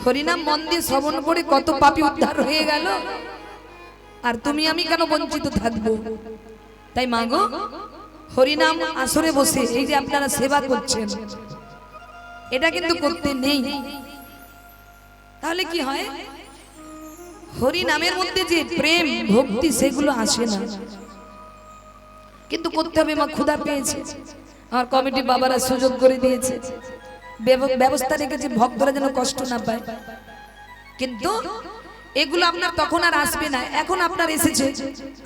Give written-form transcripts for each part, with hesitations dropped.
হরিনাম মন দিয়ে শ্রবণ করে কত পাপী উদ্ধার হয়ে গেল, আর তুমি আমি কেন বঞ্চিত থাকবো? তাই মা গো, হরিনাম আসরে বসে এই যে আপনারা সেবা করছেন, এটা কিন্তু করতে নেই। তাহলে কি হয়? হরি নামের মধ্যে যে প্রেম ভক্তি সেগুলো আসে না। কিন্তু করতে হবে, মা ক্ষুধা পেয়েছে, আমার কমিটি বাবারা সুযোগ করে দিয়েছে, ব্যবস্থা রেখেছে ভক্তরা যেন কষ্ট না পায়। কিন্তু এগুলো আপনার তখন আর আসবে না, এখন আপনার এসেছে,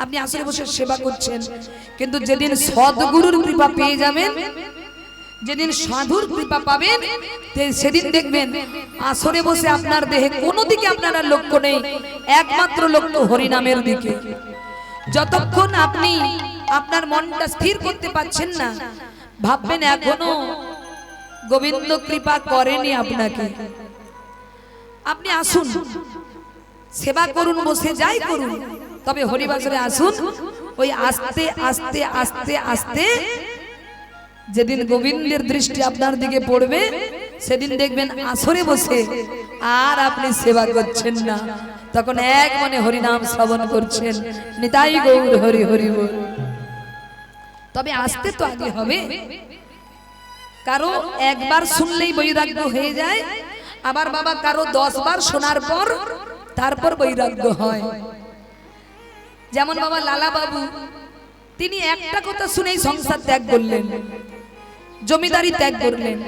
আপনি আসরে বসে সেবা করছেন। কিন্তু যেদিন সদ্গুরুর কৃপা পেয়ে যাবেন, যেদিন সাধুর কৃপা পাবেন, সেদিন দেখবেন আসরে বসে আপনার দেহে কোনো দিকে আপনার আর লক্ষ্য নেই, একমাত্র লক্ষ্য হরিনামের দিকে। যতক্ষণ আপনি আপনার মনটা স্থির করতে পারছেন না, ভাববেন এখনো গোবিন্দ কৃপা করেনি আপনাকে। আপনি আসুন, সেবা করুন, বসে যাই করুন, তবে হরিবাসরে আসুন। ওই আস্তে আস্তে আস্তে আস্তে যেদিন গোবিন্দের দৃষ্টি আপনার দিকে পড়বে, সেদিন দেখবেন আসরে বসে আর আপনি সেবা করছেন না, তখন এক মনে হরিনাম শ্রবণ করছেন। নিতাই গৌর হরি হরি বল। তবে আসতে তো আগে হবে। কারো একবার শুনলেই বৈরাগ্য হয়ে যায়, আবার বাবা কারো 10 বার শোনার পর তারপর বৈরাগ্য হয়। যেমন বাবা লালা বাবু, তিনি একটা কথা শুনেই সংসার ত্যাগ করলেন, জমিদারি ত্যাগ করলেন।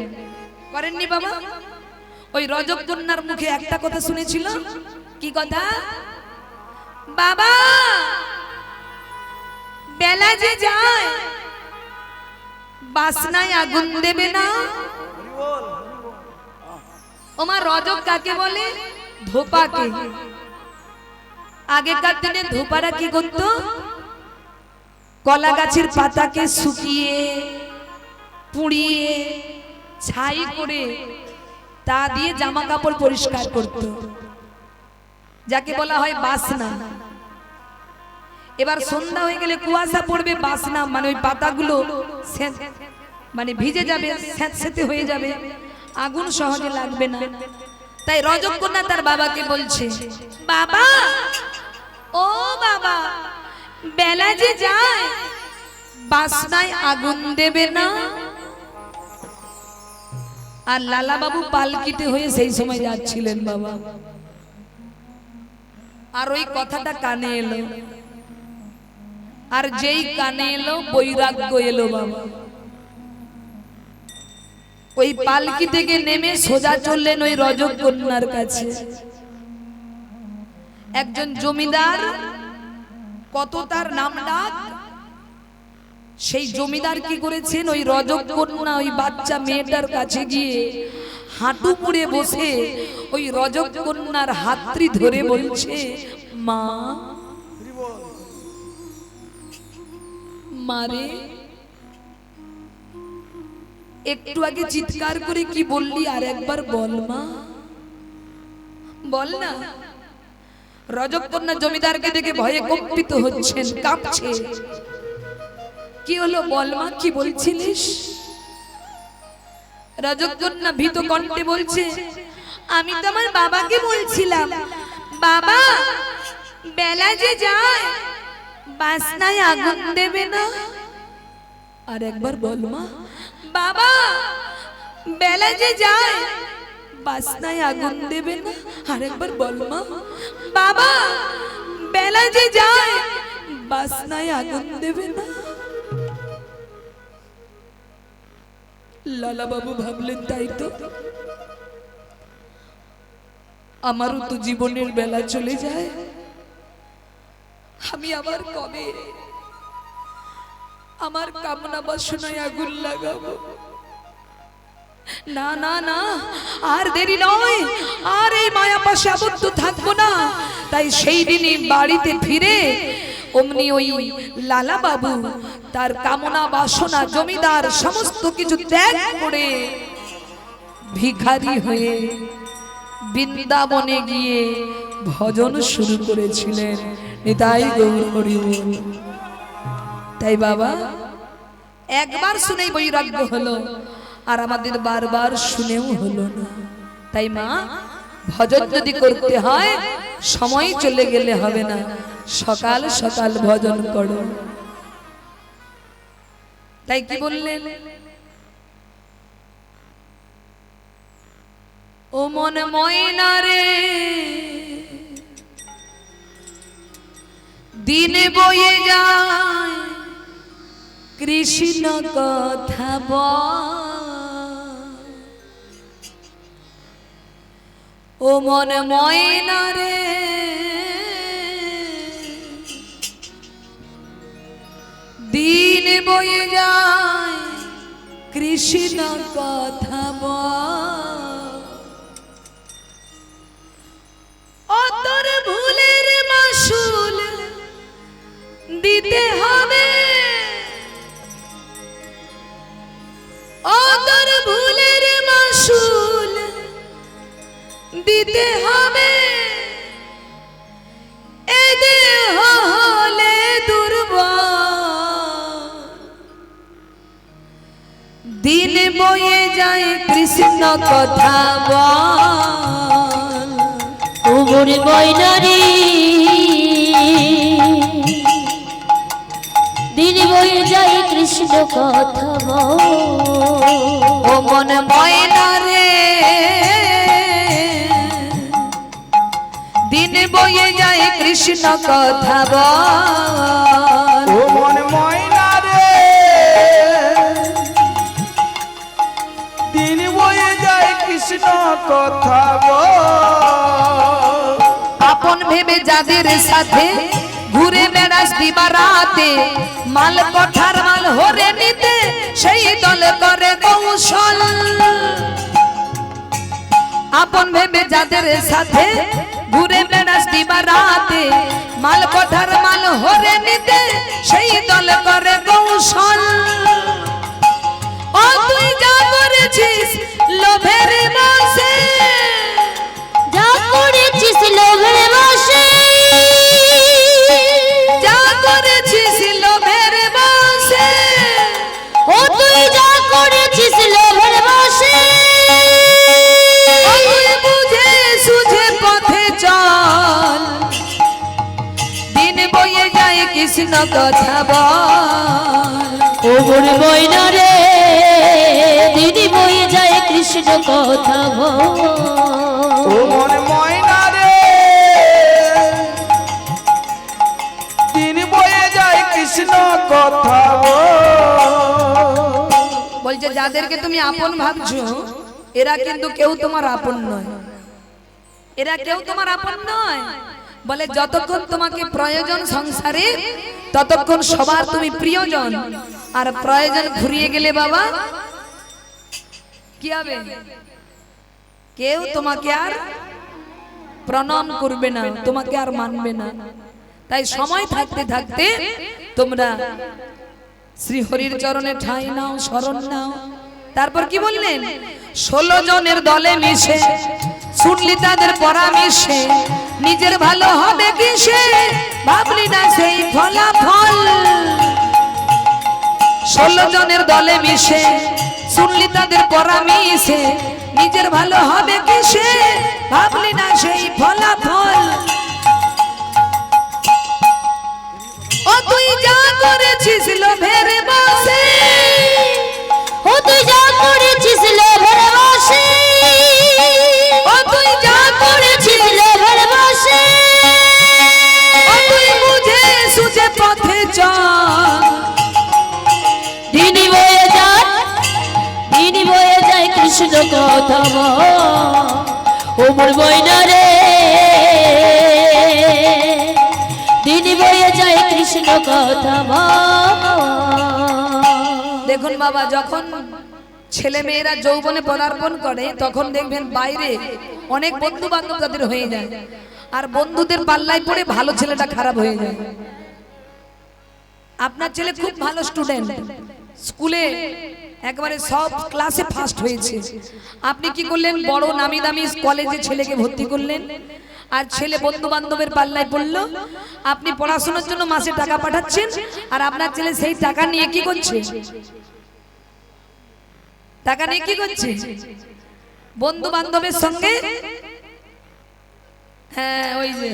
করেননি বাবা? ওই রজক কন্যার মুখে একটা কথা শুনেছিল। কি কথা? বাবা বেলা যে যায়, বাসনায় আগুন দেবে না। ওমা রজক কাকে বলে? ধোপাকে। আগেকার দিনে ধোপারা কি করতো? কলা গাছের পাতাকে শুকিয়ে পুড়িয়ে ছাই করে তা দিয়ে জামা কাপড় পরিষ্কার করত, যাকে বলা হয় বাসনা। এবার সন্ধ্যা হয়ে গেলে কুয়াশা পড়বে, বাসনা মানে ওই পাতাগুলো মানে ভিজে যাবে, স্যাঁতস্যাঁতে হয়ে যাবে, আগুন সহজে লাগবে না। তাই রজক কন্যা তার বাবাকে বলছে, বাবা ও বাবা, বেলা যে যায়, বাসনায় আগুন দেবে না। আর লালা বাবু পালকিতে হয়ে সেই সময় যাচ্ছিলেন বাবা, আর ওই কথাটা কানে এলো, আর যেই কানে এলো বৈরাগ্য এলো বাবা। ওই পালকি থেকে নেমে সোজা চললেন ওই রজক কন্যার কাছে। একজন জমিদার, কত তার নাম ডাক, সেই জমিদার কি করেছেন, ওই রজক কন্যা ওই বাচ্চা মেয়েটার কাছে গিয়ে হাঁটু মুড়ে বসে ওই রজক কন্যার হাতটি ধরে বলছে, মা মারে, একটু আগে চিৎকার করে কি বললি আর একবার বল মা, বল না। রজক কন্যা জমিদারকে দেখে ভয়ে কম্পিত হচ্ছেন, কাঁপছে। কি হলো বল মা, কি বলছিলিস? রজক কন্যা ভীত কণ্ঠে বলছে, আমি তো আমার বাবাকে বলছিলাম, বাবা বেলা যে যায়, বাসনায় আগুন দেবে না। আর একবার বল মা, বাবা বেলা যে যায়, বাসনায় আগুন দেবে না। আর একবার বল মা, বাবা বেলা যে যায়, বাসনায় আগুন দেবে না। লালা বাবু ভাবলেন, তাই তো, আমারও তো জীবনের বেলা চলে যায়, আমি আবার কবে আমার কামনা বাসনায় আগুন লাগাবো? না না না, আর দেরি নয়, আর এই মায়া পাশে আবদ্ধ থাকবো না। তাই সেই দিনই বাড়িতে ফিরে অমনি ওই লালা বাবু তার কামনা বাসনা, জমিদার সমস্ত কিছু ত্যাগ করে ভিখারি হয়ে বৃন্দাবনে গিয়ে ভজন শুরু করেছিলেন। নিতাই গৌর হরি বল। তাই বাবা একবার শুনেই বৈরাগ্য হলো, আর আমাদের বারবার শুনেও হলো না। তাই মা ভজন যদি করতে হয় সময় চলে গেলে হবে না, সকাল সকাল ভজন করো। তাই কি বললেন, ও মন ময়না রে দিন বয়ে যায় কৃষ্ণ কথা বল, ও মন ময়না রে দিন বয়ে যায় কৃষ্ণ কথা বল, ও তোর ভুলের মাসুল দিতে হবে, ও তোর ভুলের মাসুল দিতে হবে, এ দেহ হলে দুর্বল, দিন বয়ে যায় কৃষ্ণ কথা বল, ও মোর ময়না রে দিন বয়ে যায় কৃষ্ণ কথা বল, ও মন ময়না রে দিন বয়ে যায় কৃষ্ণ কথা বল, ও মন ময়না রে দিন বয়ে যায় কৃষ্ণ কথা বল, আপন ভেবে যাদের সাথে ঘুরে বেড়াস দিবারাতে, মাল কঠার মাল হরে নিতে সেই দল করে কৌশল, আপন ভেবে যাদের সাথে ঘুরে বেড়াস দিবারাতে, মাল কঠার মাল হরে নিতে সেই দল করে কৌশল, ও তুই যা করেছিস লোভের বসে, যা করেছিস লোভের বসে, যা করেছিস লোভের বসে, ও তুই যা করেছিস লোভের বসে, ও তুই বুঝে সুঝে পথে চল, দিন বয়ে যায় কৃষ্ণ কথা বল, ও মোর ময়না রে দিন বয়ে যায় কৃষ্ণ কথা বল, ও মন ময়না রে দিন বয়ে যায় কৃষ্ণ কথা বল, বলছে যাদেরকে তুমি আপন ভাবছো এরা কিন্তু কেউ তোমার আপন নয়, এরা কেউ তোমার আপন নয়, বলে যতক্ষণ তোমাকে প্রয়োজন সংসারে ততক্ষণ সবার তুমি প্রিয়জন, আর প্রয়োজন ঘুরিয়ে গেলে বাবা কি হবে, কেউ তোমাকে আর প্রণাম করবে না, তোমাকে আর মানবে না, তাই সময় থাকতে থাকতে তোমরা শ্রী হরির চরণে ঠাঁই নাও, শরণ নাও। তারপর কি বললেন, 16 জনের দলে মিশে শুনলি তাদের পরামর্শে, নিজের ভালো হবে কিসে ভাবলি না সেই ফলাফল, 16 জনের দলে মিশে শুনলি তাদের পরামর্শে, নিজের ভালো হবে কিসে ভাবলি না সেই ফলাফল, ও তুই যা করেছিস লোভের বসে, ও তুই যা করেছিস লোভের বসে, ও তুই যা করেছিস লোভের বসে, ও তুই বুঝে সুঝে পথে চল, দিন বয়ে যায় কৃষ্ণ কথা বল, ও মোর ময়না রে দিন বয়ে যায় কৃষ্ণ কথা বল। দেখুন বাবা, যখন ছেলে মেয়েরা যৌবনে পদার্পণ করে তখন দেখবেন বাইরে অনেক বন্ধু বান্ধব তাদের হয়ে যায়, আর বন্ধুদের পাল্লায় পড়ে ভালো ছেলেটা খারাপ হয়ে যায়। আপনার ছেলে খুব ভালো স্টুডেন্ট, স্কুলে একবারে সব ক্লাসে ফার্স্ট হয়েছে, আপনি কি করলেন, বড় নামি দামি কলেজে ছেলেকে ভর্তি করলেন, আর ছেলে বন্ধু বান্ধবের পাল্লায় পড়লো, আপনি পড়াশোনার জন্য মাসে টাকা পাঠাচ্ছেন, আর আপনার ছেলে সেই টাকা নিয়ে কি করছে, টাকা নিয়ে কি করছে, বন্ধু বান্ধবের সঙ্গে ওই যে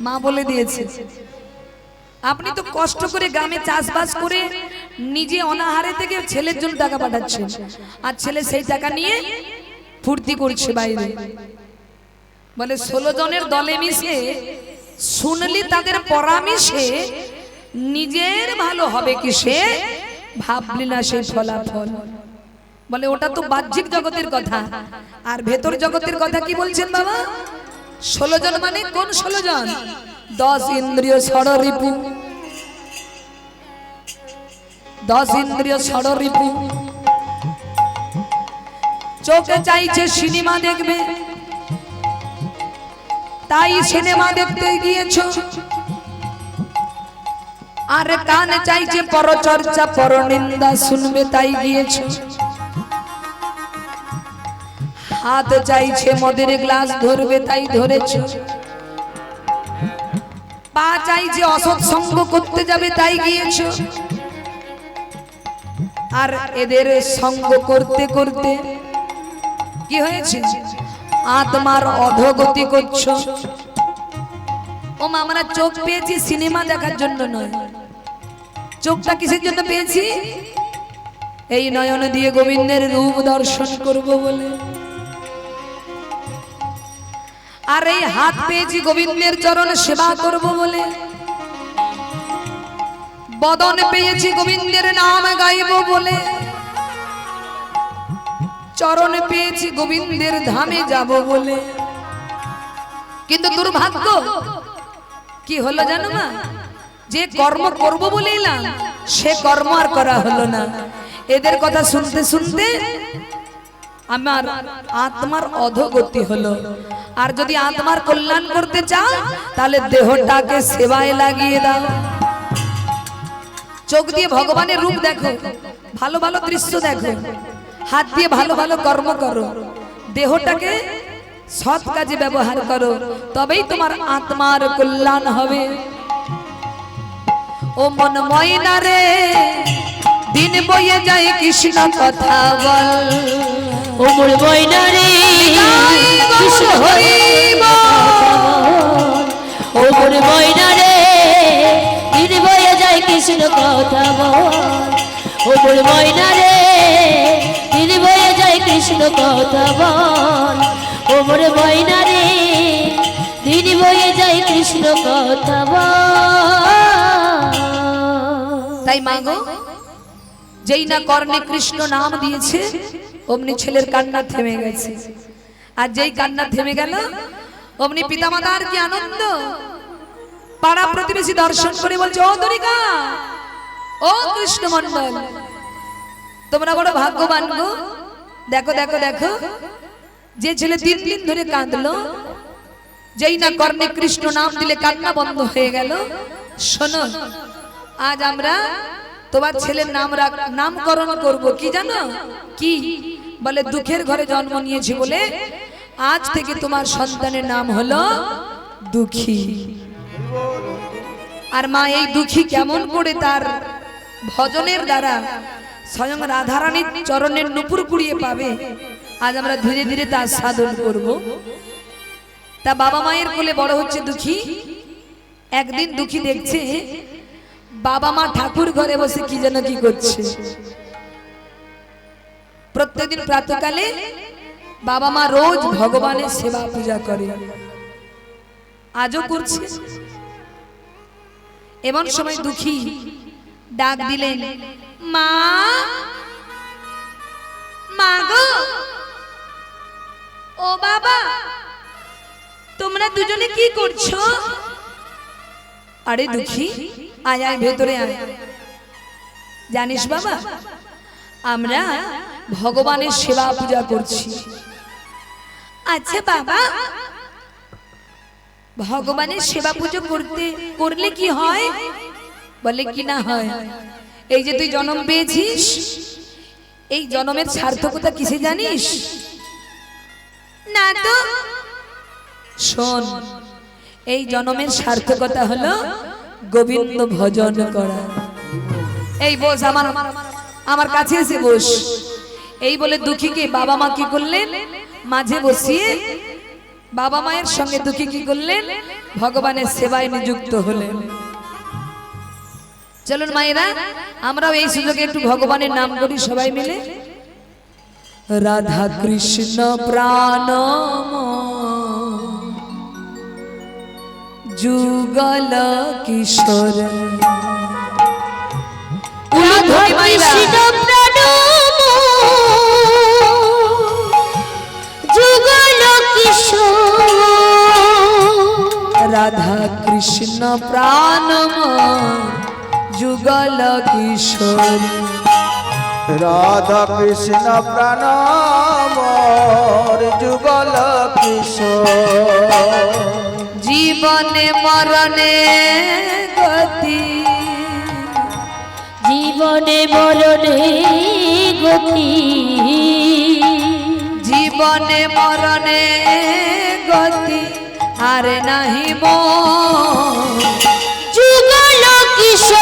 মা বলে দিয়েছে। আপনি তো কষ্ট করে গ্রামে চাষবাস করে নিজে অনাহারে থেকে ছেলের জন্য টাকা পাঠাচ্ছেন, আর ছেলে সেই টাকা নিয়ে ফুর্তি করছে বাইরে। বলে 16 জনের দলে মিশে শুনলি তাদের পরামর্শে নিজের ভালো হবে কি সে ভাবলি না সেই ফলাফল। বলে ওটা তো বাহ্যিক জগতের কথা, আর ভেতর জগতের কথা কি বলছেন বাবা? 16 জন মানে কোন 16 জন? 10 ইন্দ্রিয় ষড়রিপু, 10 ইন্দ্রিয় ষড়রিপু। চোখে চাইছে সিনেমা দেখবে, তাই সিনেমা দেখতে গিয়েছো। আর কান চাইছে পরচর্চা পরনিন্দা শুনবে, তাই গিয়েছো। হাত চাইছে মদের গ্লাস ধরবে, তাই ধরেছো। পা চাইছে অসৎ সঙ্গ করতে যাবে, তাই গিয়েছো। আর এদের সঙ্গ করতে করতে কি হয়েছে? আত্মার অধোগতি করছো। ও মা, আমরা চোখ পেয়েছি সিনেমা দেখার জন্য নয়। চোখটা কিসের জন্য পেয়েছি? এই নয়ন দিয়ে গোবিন্দের রূপ দর্শন করব বলে। আর এই হাত পেয়েছি গোবিন্দের চরণ সেবা করব বলে। বদন পেয়েছি গোবিন্দের নাম গাইব বলে। চরণ পেয়েছি গোবিন্দের ধামে যাব বলে। কিন্তু দুর্ভাগ্য কি হলো জানো না? যে কর্ম করব বলে এলাম, সে কর্ম আর করা হলো না। এদের কথা শুনতে শুনতে আমার আত্মার অধোগতি হলো। আর যদি আত্মার কল্যাণ করতে চাও, তাহলে দেহটাকে সেবায় লাগিয়ে দাও। চোখ দিয়ে ভগবানের রূপ দেখো, ভালো ভালো দৃশ্য দেখো, হাত দিয়ে ভালো ভালো কর্ম করো, দেহটাকে সৎ কাজে ব্যবহার করো, তবেই তোমার আত্মার কল্যাণ হবে। ও মন ময়না রে, দিন বয়ে যায় কৃষ্ণ কথা বল। ও মোর ময়না রে, কৃষ্ণ হরি বল। ও মোর ময়না রে, দিন বয়ে যায় কৃষ্ণ কথা বল। ও মোর ময়না রে, দিন বয়ে যায় কৃষ্ণ কথা বল। ও মোর ময়না রে, দিন বয়ে যায় কৃষ্ণ কথা বল। তাই মাগো, যেই না কর্ণে কৃষ্ণ নাম দিয়েছে, অমনি ছেলের কান্না থেমে গেছে। আর যেই কান্না থেমে গেল, অমনি পিতামাতার কি আনন্দ। পাড়া প্রতিবেশী দর্শন করে বলছে, ও দরিকা, ও কৃষ্ণ মন্ডল, তোমরা বড় ভাগ্যবান গো। দেখো দেখো দেখো, যে ছেলে 3 দিন ধরে কাঁদলো, যেই না কর্ণে কৃষ্ণ নাম দিলে কান্না বন্ধ হয়ে গেল। শোনো, আজ আমরা তোমার ছেলের নামকরণ করব। কি জানো? কি বলে? দুঃখের ঘরে জন্ম নিয়েছি বলে আজ থেকে তোমার সন্তানের নাম হলো দুঃখী। আর মা এই দুঃখী কেমন করে তার ভজনের দ্বারা স্বয়ং রাধারানীর চরণের নুপুর কুড়িয়ে পাবে, আজ আমরা ধীরে ধীরে তার সাধন করব। তা বাবা মায়ের কোলে বড় হচ্ছে দুঃখী। একদিন দুঃখী দেখছে বাবা মা ঠাকুর ঘরে বসে কি যেন কি করছে। প্রত্যেকদিন প্রাতঃকালে বাবা মা রোজ ভগবানের সেবা পূজা করে, আজও করছে। এমন সময় দুঃখী ডাক দিলেন, মা, মা গো, ও বাবা, তোমরা দুজনে কি করছো? আরে দুঃখী, আয় আয়, ভেতরে আয়। জানিস বাবা, আমরা ভগবানের সেবা পূজা করছি। আচ্ছা বাবা, ভগবানের সেবা পূজা করলে কি হয়? বলে কি না হয়? এই যে তুই জন্ম পেয়েছিস, এই জন্মের সার্থকতা কিসে জানিস? না তো। শোন, এই জন্মের সার্থকতা হলো গোবিন্দ ভজন করা। এই বস, আমার কাছে এসে বস। এই বলে দুঃখীকে বাবা মা কি করলেন? মাঝে বসিয়ে বাবা মায়ের সঙ্গে দুঃখী কি করলেন? ভগবানের সেবায় নিযুক্ত হলেন। চলুন মায়েরা, আমরাও এই সুযোগে একটু ভগবানের নাম করি সবাই মিলে। রাধা কৃষ্ণ প্রাণ যুগল কিশোর। রাধা কৃষ্ণ প্রাণ যুগল কিশোর। রাধা কৃষ্ণ প্রাণ যুগল কিশোর। রাধা কৃষ্ণ প্রাণ মোর যুগল কিশোর। জীবনে মরণে গতি, জীবনে মরণে গতি। জীবনে মরণে গতি আর নাহি মোর। যুগল কিশোর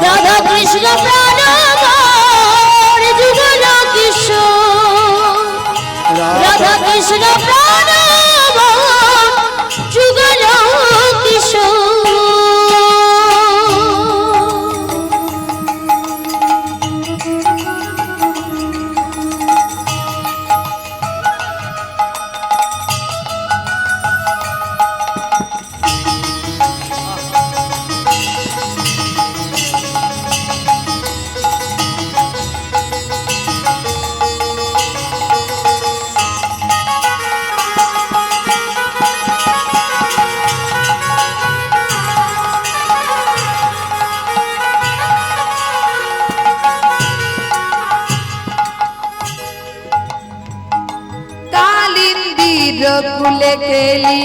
রাধা কৃষ্ণ প্রাণ মোর যুগল কিশোর। রাধা কৃষ্ণ প্রাণ মোর যুগল কিশোর। কুলে কেলি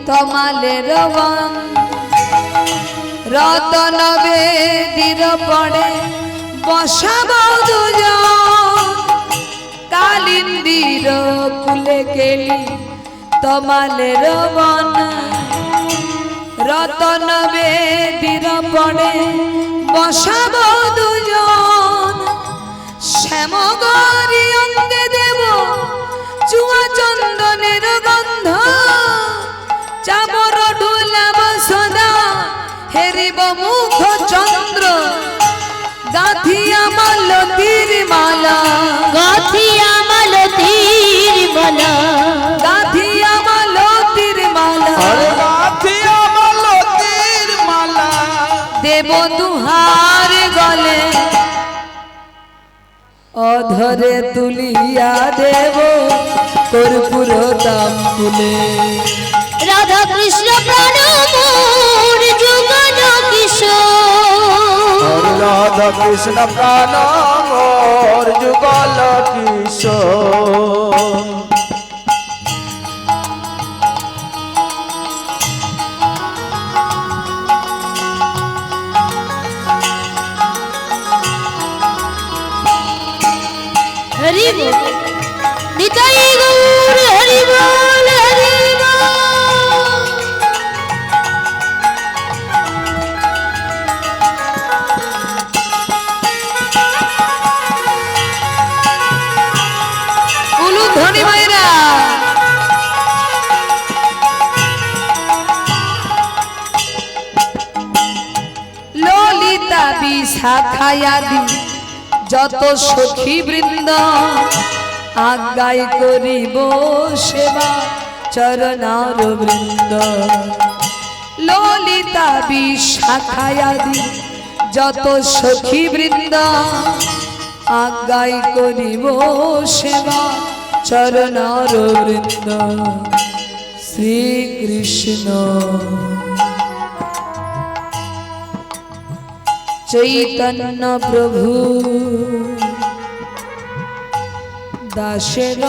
তমালের বন। রতন বেদির পড়ে বসাব দুজন। কালিন্দির কুলে কেলি তমালের বন। রতন বেদির পড়ে বসাব দুজন। শ্যামগরি অঙ্গে দেব চুয়া চন্দনের গন্ধ। চামর ডুলাব সদা হেরিব মুখ চন্দ্র। গাঁথিয়া মালতীর মালা, গাথিয়া মালতীর মালা। গাঁথিয়া মালতীর মালা। গাথিয়া মালতীর মালা। দেব দুহার গলে অধরে তুলিয়া দেব কর্পূর তাম্বুলে। রাধা কৃষ্ণ প্রাণ মোর যুগল কিশোর। রাধা কৃষ্ণ প্রাণ মোর যুগল কিশোর। হরি বল নিতাই গৌর হরি বল হরি বল। উলুধ্বনি মায়েরা। ললিতা বিশাখায়াদি যত সখী বৃন্দ। আজ্ঞাই করিব সেবা চরণার বৃন্দ। ললিতা বিশাখায়াদি যত সখী বৃন্দ। আজ্ঞাই করিব সেবা চরণার বৃন্দ। শ্রীকৃষ্ণ চৈতন্য প্রভু দাসের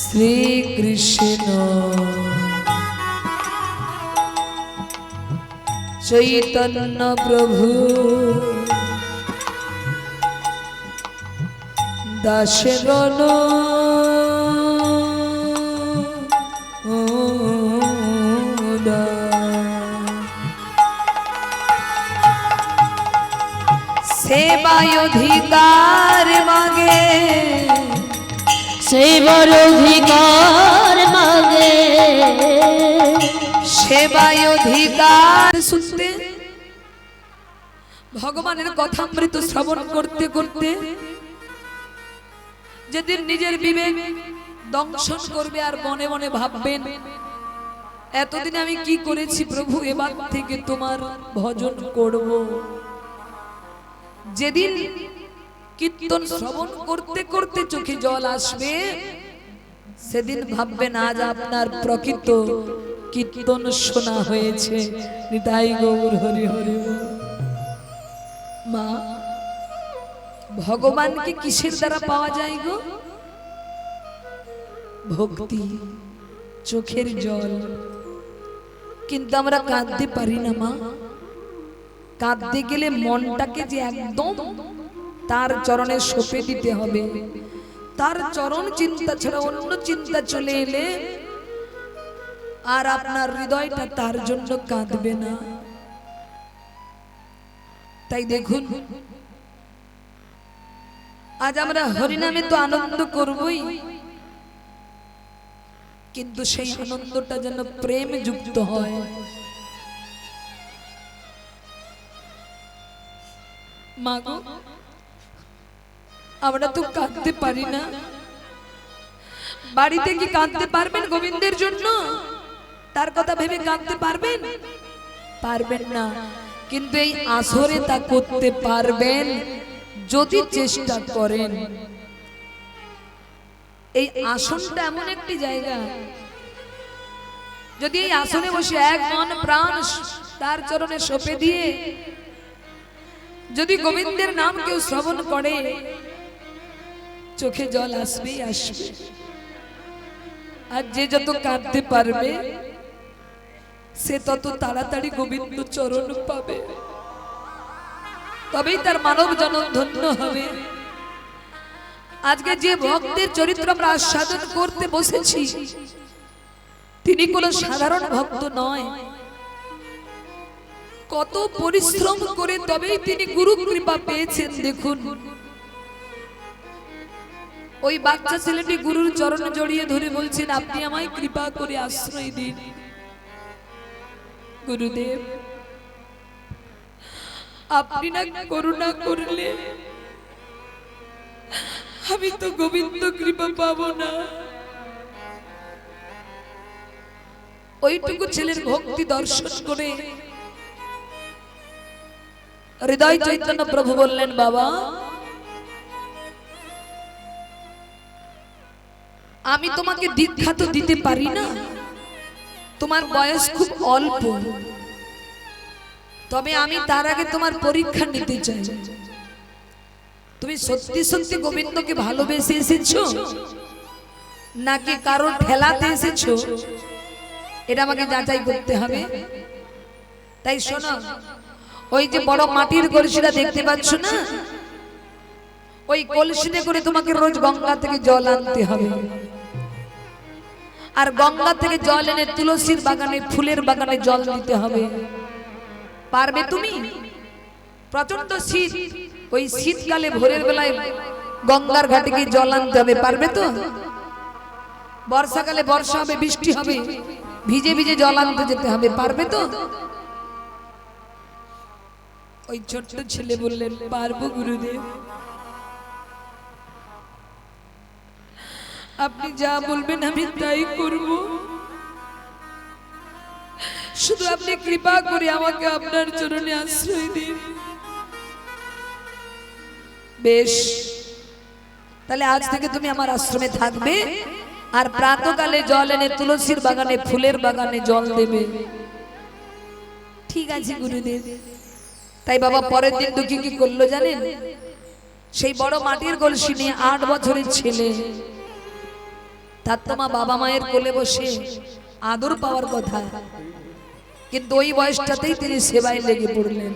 শ্রীকৃষ্ণ চৈতন্য প্রভু দাসের সেবায় অধিকার মাগে, সেবার অধিকার মাগে, সেবায় অধিকার। শুনতে ভগবানের কথামৃত শ্রবণ করতে করতে যেদিন নিজের বিবেক দংশন করবে আর মনে মনে ভাববেন এতদিন আমি কি করেছি প্রভু, এবার থেকে তোমার ভজন করব। যেদিন কীর্তন শ্রবণ করতে করতে চোখে জল আসবে সেদিন ভাববেন আজ আপনার প্রকৃত কীর্তন শোনা হয়েছে। নিতাই গৌর হরি হরি বল। মা, ভগবানকে কিসের দ্বারা পাওয়া যায় গো? ভক্তি, চোখের জল। কিন্তু আমরা কাঁদতে পারি না মা। কাঁদতে গেলে মনটাকে যে একদম তার চরণে সঁপে দিতে হবে। তার চরণ চিন্তা ছাড়া অন্য চিন্তা চলে এলে আর আপনার হৃদয়টা তার জন্য কাঁদবে না। তাই দেখুন, আজ আমরা হরিনামে তো আনন্দ করবই, কিন্তু সেই আনন্দটা যেন প্রেম যুক্ত হয়। মা গো, আমরা তো কাঁদতে পারি না। বাড়িতে কি কাঁদতে পারবেন গোবিন্দের জন্য? তার কথা ভেবে কাঁদতে পারবেন? পারবেন না। কিন্তু এই আসরে তা করতে পারবেন যদি চেষ্টা করেন। এই আসনটা এমন একটি জায়গা, যদি এই আসনে বসে এক মন প্রাণ তার চরণে সঁপে দিয়ে যদি গোবিন্দের নাম কেউ শ্রবণ করে, চোখে জল আসবেই আসবে। আর যে যত কাঁদতে পারবে সে তত তাড়াতাড়ি গোবিন্দ চরণ পাবে, তবেই তার মানব জনম ধন্য হবে। আজকে যে ভক্তের চরিত্র আমরা আস্বাদন করতে বসেছি তিনি কোনো সাধারণ ভক্ত নয়। কত পরিশ্রম করে তবেই তিনি গুরু কৃপা পেয়েছেন। দেখুন, ওই বাচ্চা ছেলেটি গুরুর চরণে জড়িয়ে ধরে বলছেন, আপনি আমায় কৃপা করে আশ্রয় দিন গুরুদেব। আপনি না করুণা করলে আমি তো গোবিন্দ কৃপা পাবো না। ওইটুকু ছেলের ভক্তি দর্শন করে হৃদয় চৈতন্য প্রভু বললেন, বাবা আমি তোমাকে দীক্ষা তো দিতে পারি না, তোমার বয়স খুব অল্প, তবে আমি তার আগে তোমার পরীক্ষা নিতে চাই। তুমি সত্যি সত্যি গোবিন্দকে ভালোবেসে এসেছো নাকি কারোর ঠেলাতে এসেছো, এটা আমাকে যাচাই করতে হবে। তাই শোনো, ওই যে বড় মাটির কলসিটা দেখতে পাচ্ছ না, ওই কলসিতে করে তোমাকে রোজ গঙ্গা থেকে জল আনতে হবে। আর গঙ্গা থেকে জল এনে তুলসীর বাগানে, ফুলের বাগানে জল দিতে হবে। পারবে তুমি? প্রচন্ড শীত, ওই শীতকালে ভোরের বেলায় গঙ্গার ঘাটে গিয়ে জল আনতে হবে, পারবে তো? বর্ষাকালে বর্ষা হবে, বৃষ্টি হবে, ভিজে ভিজে জল আনতে যেতে হবে, পারবে তো? ওই ছোট্ট ছেলে বললেন, পারবো গুরুদেব, আপনি যা বলবেন আমি তাই করব, শুধু আপনি কৃপা করে আমাকে আপনার চরণে আশ্রয় দিন। বেশ, তাহলে আজ থেকে তুমি আমার আশ্রমে থাকবে আর প্রাতকালে জল এনে তুলসীর বাগানে, ফুলের বাগানে জল দেবে। ঠিক আছে গুরুদেব। তাই বাবা পরের দিন দুঃখী কি করলো জানেন? সেই বড় মাটির কলসি নিয়ে 8 বছরের ছেলে, তার তো মা বাবা মায়ের কোলে বসে আদর পাওয়ার কথা, কিন্তু ওই বয়সটাতেই তিনি সেবায় লেগে পড়লেন।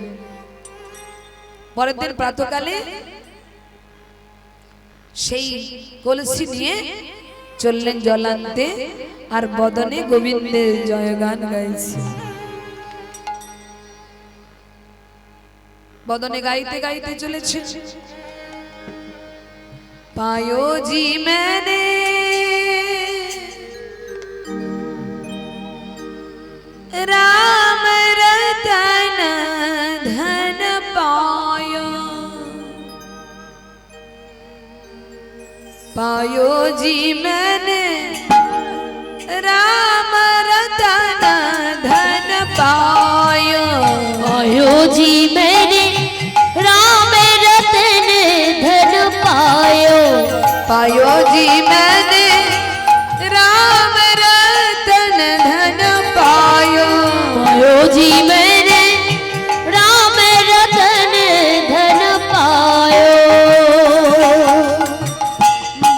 পরের দিন প্রাতকালে সেই কলসি নিয়ে চললেন জল আনতে, আর বদনে গোবিন্দের জয়গান গাইছে। বদনে গাইতে গাইতে চলেছে पायो जी मैंने राम रतन धन पायो पायो जी मैंने राम रतन धन पायो पायो जी मैंने राम रतन धन पायो पायो जी मैंने राम रतन धन पायो पायो जी मैंने राम रतन धन पायो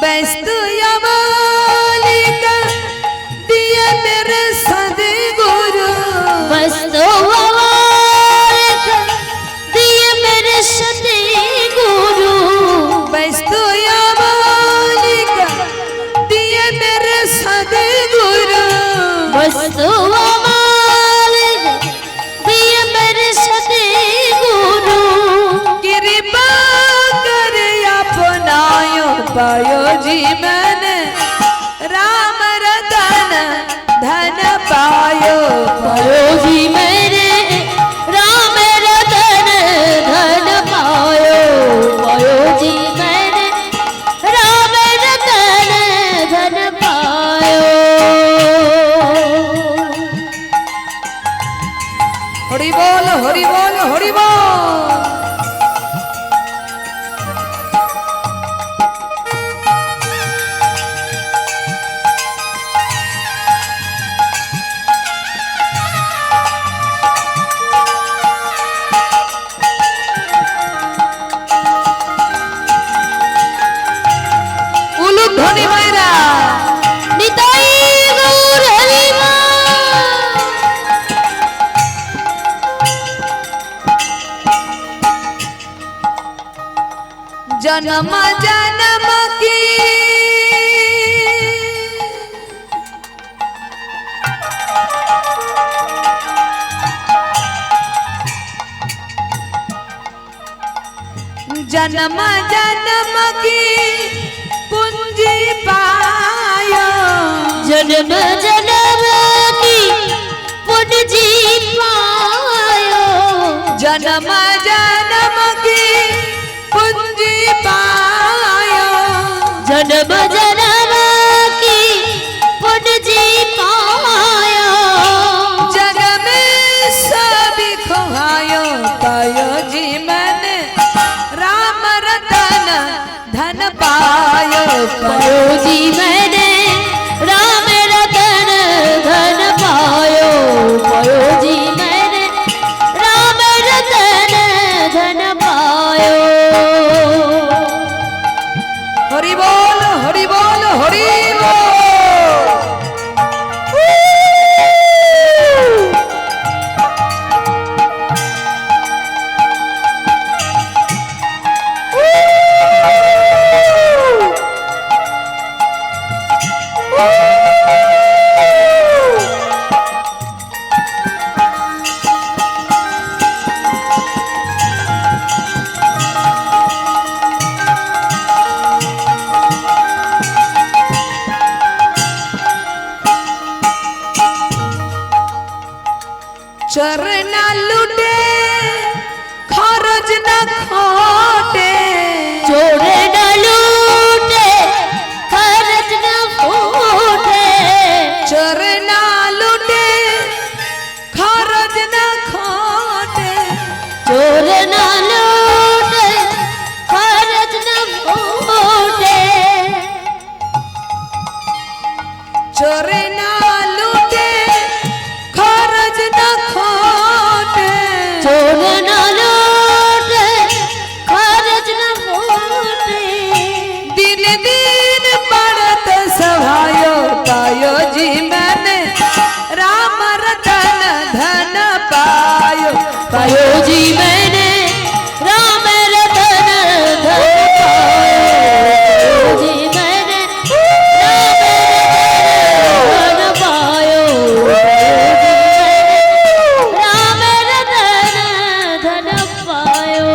बेस्त यमालिका दिया मेरे सदगुरु बस तो दिए मेरे सतगुरु बेस्त यमालिका दिया मेरे सदगुरु बस तो दिए मेरे सतगुरु कृपा कर अपनायो पायो जी मैंने राम रतन धन पायो पायो जी मेरे राम रतन धन पायो पायो जी मैंने राम रतन धन पायो हरि बोल हरि बोल हरि बोल उलुध्वनि मायरा निताई गौर हरिमा जन्म जन्म की जन्म जन्म की पूंजी पायो जन्म जन्म की पूंजी पायो जन्म जन्म की पूंजी पायो जन्म जन्म की पूंजी पायो जग में सभी खोहायो पायो जी मैंने राम रतन धन पायो पायो जी मैंने राम रतन धन पायो पायो जी मैंने राम रतन धन पायो हरि बोल हरि बोल हरि बोल चरना लुटे खरज न खोटे चोरे न लूटे खर्च न फूटे चरना लुटे खरज न खोटे चोर न लूटे खर्च न फूटे चरना लुटे खरज न खोटे चोर न लूटे खर्च न फूटे दिन दिन बढ़त सभायो पायो जी मैंने राम रतन धन पायो पायो जी मैंने राम रतन धन पायो जी मैंने राम रतन धन पायो राम रतन धन पायो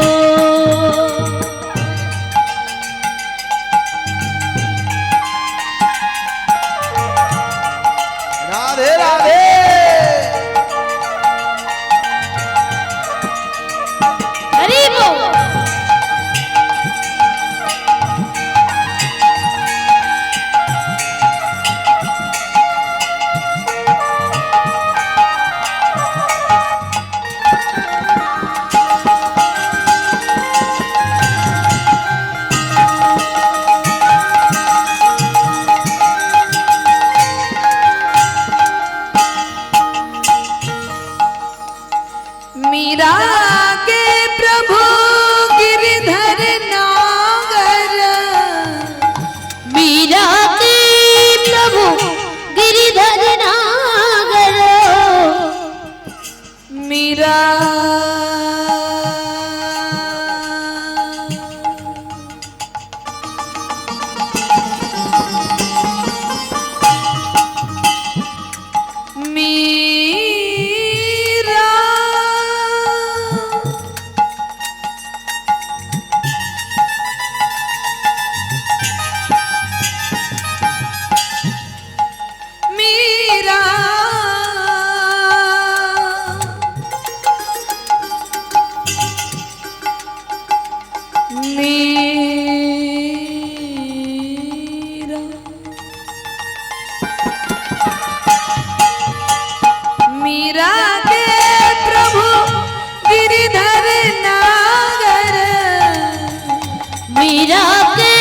मीरा के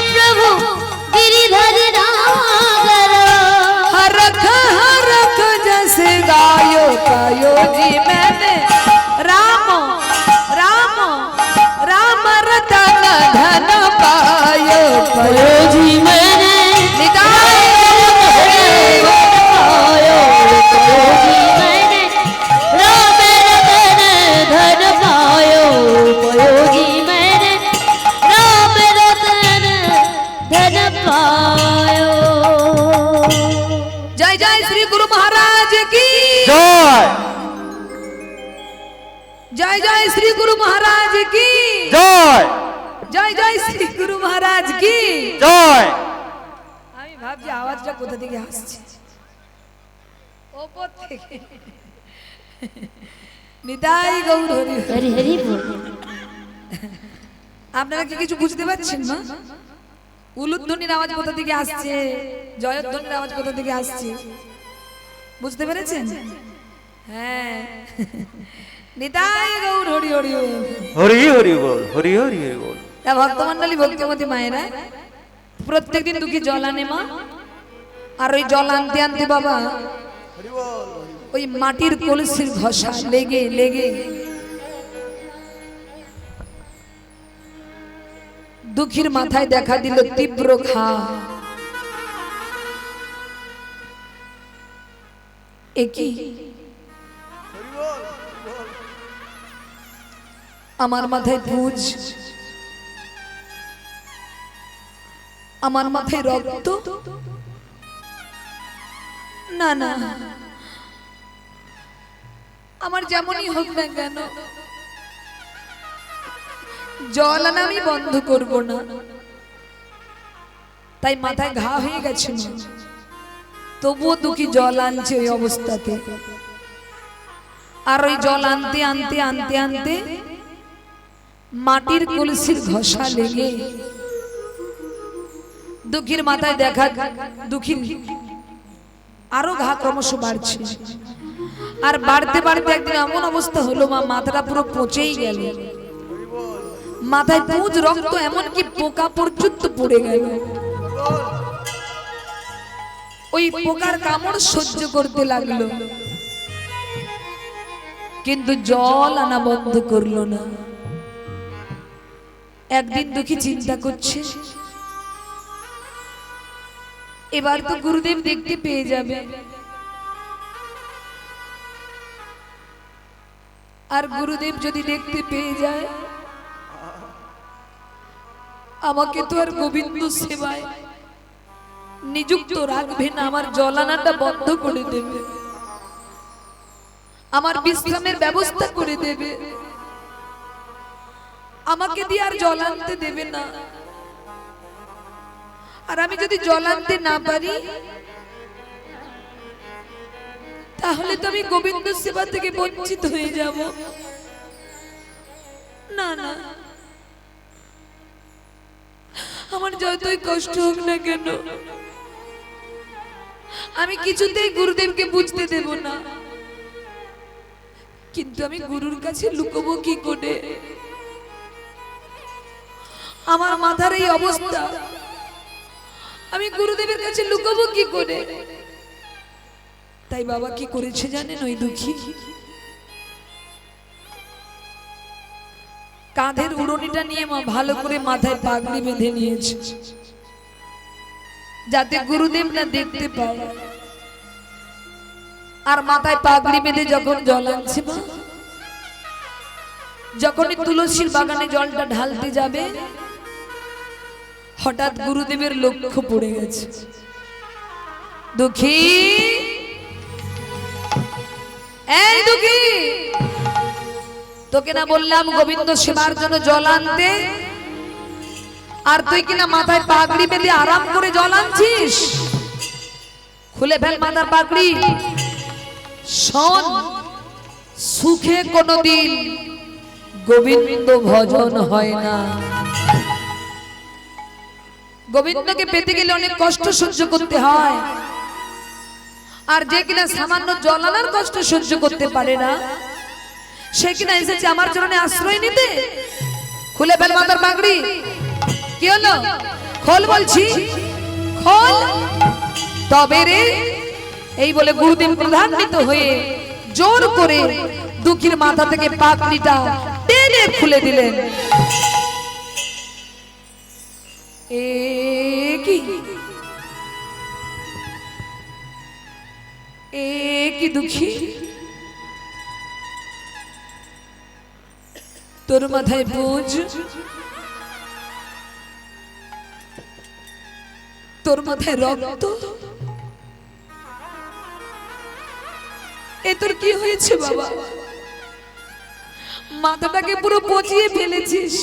प्रभु गिरिधर नागर हरख जैसे गायो कायो जी मैंने राम राम राम रतन धन पायो पायो जी मैंने निकाय पायो पायो जी मैंने राम रतन धन पायो पायो जी मैंने राम रतन धन पायो। जय जय श्री गुरु महाराज की জয় जय जय श्री गुरु महाराज की জয় जय जय श्री गुरु महाराज की জয় আমি ভাবছি আওয়াজটা কোথা থেকে আসছে ওপর থেকে নিতাই গৌর হরি হরি। हरि हरि बोल। আপনারা কি কিছু বুঝতে পারছেন না? উলুধ্বনির আওয়াজ কোথা থেকে আসছে, জয়ধ্বনির আওয়াজ কোথা থেকে আসছে বুঝতে পেরেছেন? হ্যাঁ, নিতাই গৌর হরি হরি হরি। হরি হরি বল, হরি হরি হরি বল। তা ভক্তমন্ডলী ভক্তিমতী মায়েরা প্রত্যেকদিন দুঃখী জল আনে মা, আর ওই জল আনতে আনতে বাবা ওই মাটির কলসির ঘষা লেগে লেগে দুঃখীর মাথায় দেখা দিল তীব্র ঘা। একই আমার মাথায় পুজ, আমার মাথায় রক্ত, না না আমার যেমনই হোক না কেন জল আনা আমি বন্ধ করব না। তাই মাথায় ঘা হয়ে গেছে না, তবুও দুঃখী জল আনছে ওই অবস্থাতে। আর ওই জল আনতে আনতে আনতে আনতে মাটির কলসির ঘষা লেগে দুঃখীর মাথায় দেখা দুঃখীর আরো ঘা ক্রমশ বাড়ছে। আর বাড়তে বাড়তে একদিন এমন অবস্থা হলো মা মাথাটা পুরো পচেই গেল, মাথায় পুঁজ রক্ত এমনকি পোকা পর্যন্ত পড়ে গেল। ওই পোকার কামড় সহ্য করতে লাগলো, কিন্তু জল আনা বন্ধ করলো না। একদিন দুঃখী চিন্তা করছে এবার তো গুরুদেব দেখতে পেয়ে যাবে, আর গুরুদেব যদি দেখতে পেয়ে যায় আমাকে তো আর গোবিন্দ সেবায় নিযুক্ত রাখবে না, আমার জলানাটা বন্ধ করে দেবে, আমার বিশ্রামের ব্যবস্থা করে দেবে, আমাকে দিয়ে আর জল আনতে দেবে না। আর আমি যদি জল আনতে না পারি তাহলে তো আমি গোবিন্দ সেবা থেকে বঞ্চিত হয়ে যাব। না না, আমার যতই কষ্ট হোক না কেন আমি কিছুতেই গুরুদেবকে বুঝতে দেব না। কিন্তু আমি গুরুর কাছে লুকোবো কি করে? আমার মাথার এই অবস্থা, আমি গুরুদেবের কাছে লুকোবো কি করে? তাই বাবা কি করেছে জানেন? ওই দুঃখী কাঁধের উড়নিটা নিয়ে মা ভালো করে মাথায় পাগড়ি বেঁধে নিয়েছে, যাতে গুরুদেব না দেখতে পায়। আর মাথায় পাগড়ি বেঁধে যখন জল আনছে মা, যখনই তুলসীর বাগানে জলটা ঢালতে যাবে হঠাৎ গুরুদেবের লক্ষ্য পড়ে গেছে। দুঃখী, এই দুঃখী, তোকে না বললাম গোবিন্দ সেবার জন্য জল আনতে, আর তুই কিনা মাথায় পাগড়ি বেঁধে আরাম করে জল আনছিস? খুলে ফেল মাথার পাগড়ি। শোন, সুখে কোনোদিন গোবিন্দ ভজন হয় না। গোবিন্দকে পেতে গেলে অনেক কষ্ট সহ্য করতে হয়, আর যে কিনা সামান্য জল আনার কষ্ট সহ্য করতে পারে না সে কিনা এসেছে আমার চরণে আশ্রয় নিতে। খুলে ফেল মাথার পাগড়ি। কি হলো খোল বলছি খোল তবে রে এই বলে গুরুদেব প্রধান্বিত হয়ে জোর করে দুঃখীর মাথা থেকে পাগড়িটা টেনে খুলে দিলেন। এ কি দুঃখী তোর মাথায় বোঝ, তোর মাথায় রক্ত, এ তোর কি হয়েছে বাবা? মাথাটাকে পুরো পচিয়ে ফেলেছিস।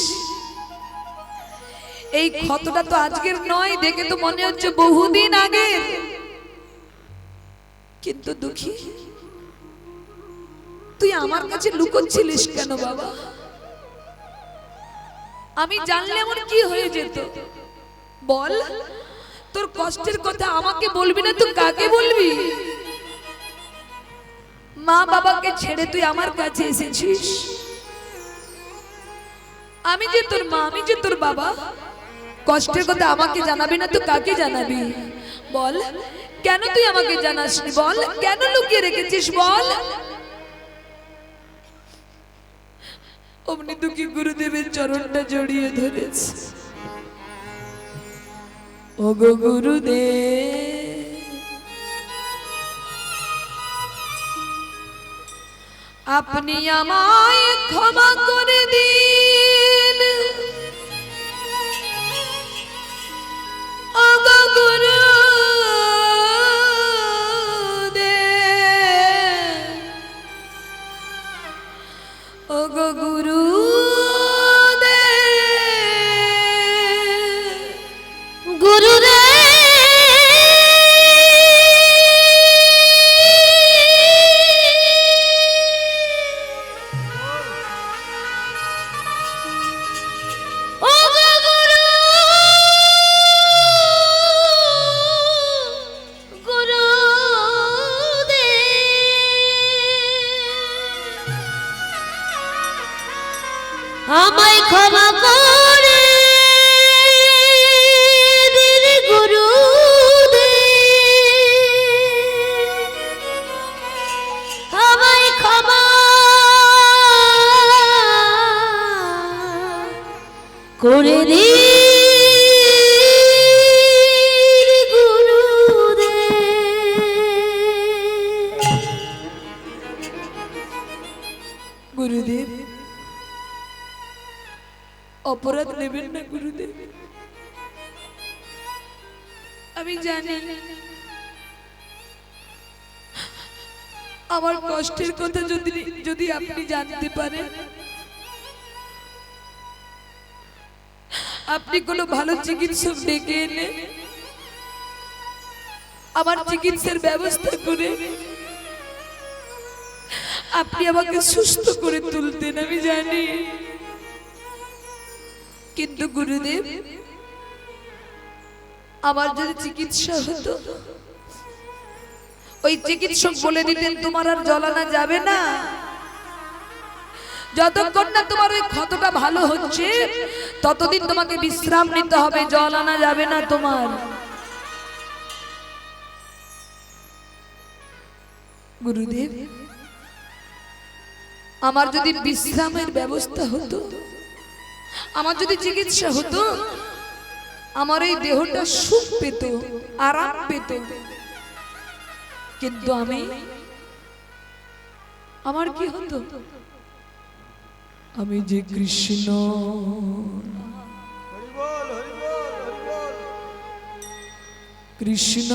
এই ক্ষতটা তো আজকের নয়, দেখে তো মনে হচ্ছে বহুদিন আগে। কিন্তু দুঃখী তুই আমার কাছে লুকোচ্ছিলিস কেন বাবা? আমি জানলে এমন কি হয়ে যেত বল? তোর কষ্টের কথা আমাকে বলবি না, তুই কাকে বলবি? মা বাবাকে ছেড়ে তুই আমার কাছে এসেছিস। আমি যে তোর মা, আমি যে তোর বাবা, কষ্টের কথা আমাকে জানাবি না, তুই কাকে জানাবি বল? কেন তুই আমাকে জানাসনি বল? কেন লুকিয়ে রেখেছিস বল? অমনি দুঃখী গুরুদেবের চরণটা জড়িয়ে ধরেছে। ওগো গুরুদেব, আপনি আমায় ক্ষমা করে দিন। ওগো গুরুদেব, ওগো গুরুদেব, গুরুদেব আমায় ক্ষমা করে দিন গুরুদেব, আমায় ক্ষমা করে দিন গুরুদেব। গুরুদেব অপরাধ নেবেন না গুরুদেব। আমি জানি আমার কষ্টের কথা যদি আপনি জানতে পারেন, আপনি কোনো ভালো চিকিৎসক ডেকে এনে আমার চিকিৎসার ব্যবস্থা করে আপনি আমাকে সুস্থ করে তুলতেন, আমি জানি। কিন্তু গুরুদেব আমার যদি চিকিৎসা হতো, ওই চিকিৎসক বলে দিতেন তোমার আর জ্বলানো যাবে না, যতক্ষণ না তোমার ওই ক্ষতটা ভালো হচ্ছে ততদিন তোমাকে বিশ্রাম নিতে হবে, জ্বলানো যাবে না তোমার। গুরুদেব আমার যদি বিশ্রামের ব্যবস্থা হতো, আমার যদি চিকিৎসা হতো, আমার এই দেহটা সুখ পেত, আরাম পেত। কিন্তু আমার কি হতো? আমি যে কৃষ্ণ, কৃষ্ণ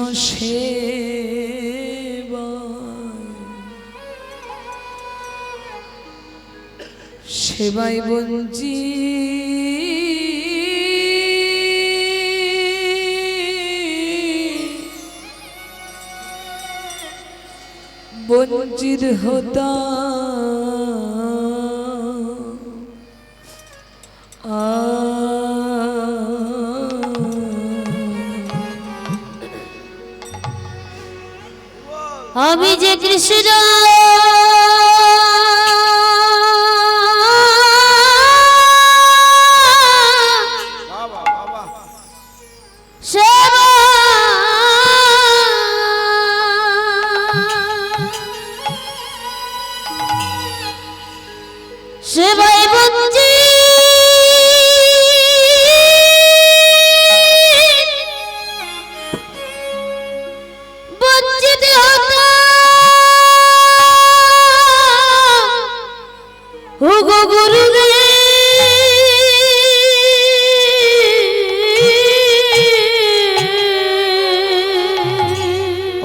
সেবায় বঞ্চি বঞ্চিত হতা আমি যে কৃষ্ণ গো গুরুদেব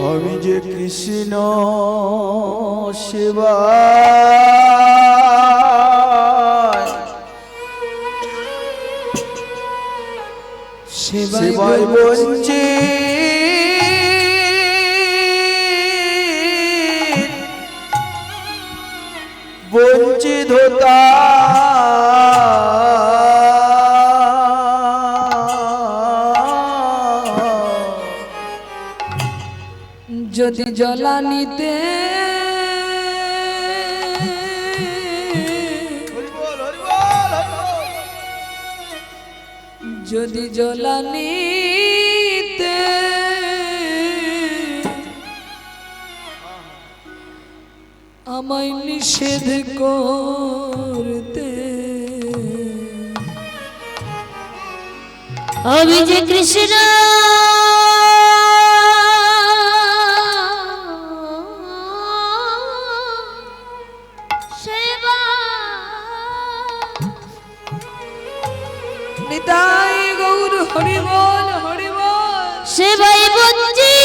আমি যে কৃষ্ণ সেবা সেবায় বঞ্চিত হতা যদি জ্বলানিতে যদি জ্বলানিতে আমায় নিষেধ করতে আমি যে কৃষ্ণ সেবা নিতাই গৌর হরি বল হরি বল সেবাই বঞ্চি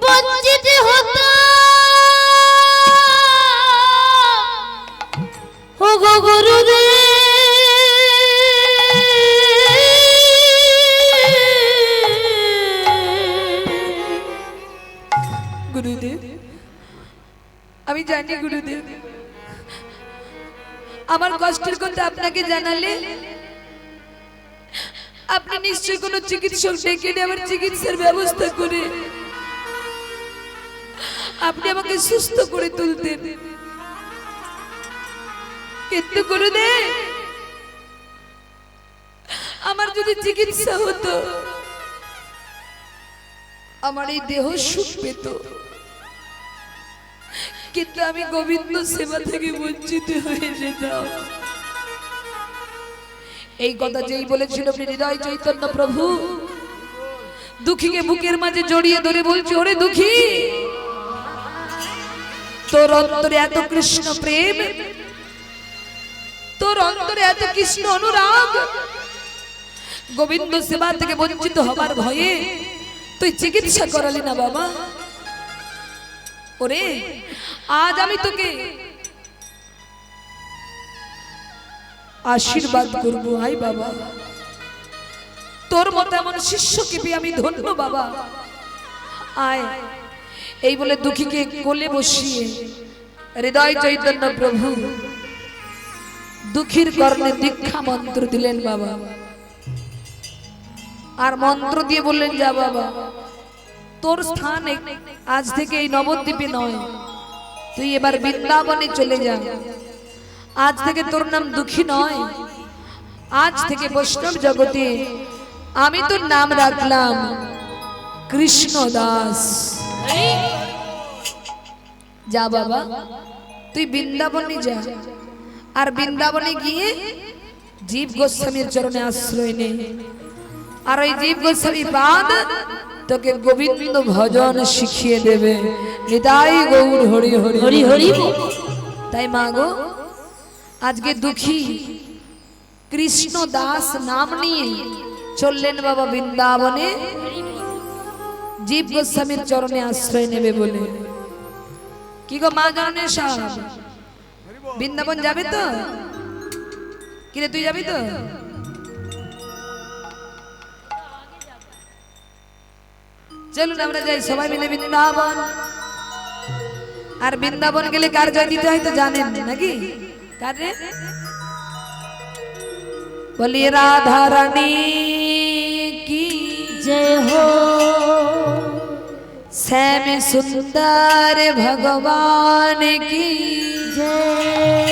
বঞ্চিত হতো ও গো গুরুদেব গুরুদেব আমি জানি গুরুদেব আমার কষ্টের কথা আপনাকে জানালে আপনি নিশ্চয়ই কোনো চিকিৎসক ডেকে নিয়ে আমার চিকিৎসার ব্যবস্থা করে আপনি আমাকে সুস্থ করে তুলতেন, কিন্তু গুরুদেব আমার যদি চিকিৎসা হতো আমার এই দেহ সুখ পেত, কিন্তু আমি গোবিন্দ সেবা থেকে বঞ্চিত হয়ে যেতাম। এই কথা যেই বলেছিল হৃদয় চৈতন্য প্রভু দুঃখীকে বুকের মাঝে জড়িয়ে ধরে বলছে, ওরে দুঃখী, তোর অন্তরে এত কৃষ্ণ প্রেম, তোর অন্তরে এত কৃষ্ণ অনুরাগ, গোবিন্দ সেবা থেকে বঞ্চিত হবার ভয়ে তুই চিকিৎসা করালি না বাবা। ওরে আজ আমি তোকে আশীর্বাদ করব, আই বাবা, তোর মতো এমন শিষ্যকে পেয়ে আমি ধন্য বাবা, আয়। এই বলে দুঃখীকে কোলে বসিয়ে হৃদয় চৈতন্য প্রভু দুঃখীর কর্ণে দীক্ষা মন্ত্র দিলেন বাবা, আর মন্ত্র দিয়ে বললেন, যা বাবা, তোর স্থান আজ থেকে এই নবদ্বীপে নয়, তুই এবার বৃন্দাবনে চলে যা। আজ থেকে তোর নাম দুঃখী নয়, আজ থেকে বৈষ্ণব জগতে আমি তোর নাম রাখলাম কৃষ্ণ দাস। যা বাবা, তুই বৃন্দাবনে যা, আর বৃন্দাবনে গিয়ে জীব গোস্বামীর চরণে আশ্রয় নে, আর ওই জীব গোস্বামী বাদ তোকে গোবিন্দ ভজন শিখিয়ে দেবে। হৃদয় গৌর হরি হরি হরি হরি। তাই মা গো, আজকে দুঃখী কৃষ্ণ দাস নাম নিয়ে চললেন বাবা বৃন্দাবনে জীব গোস্বামীর চরণে আশ্রয় নেবে বলে। কি গো মা জননী সাহেব, বৃন্দাবন যাবে তো? কিরে তুই যাবি তো? চলুন আমরা যাই সবাই মিলে বৃন্দাবন। আর বৃন্দাবন গেলে কার জয় দিতে হয় তো জানেন নাকি? কার রে? বলি রাধা রানী কি जय हो, श्याम सुंदर भगवान की जय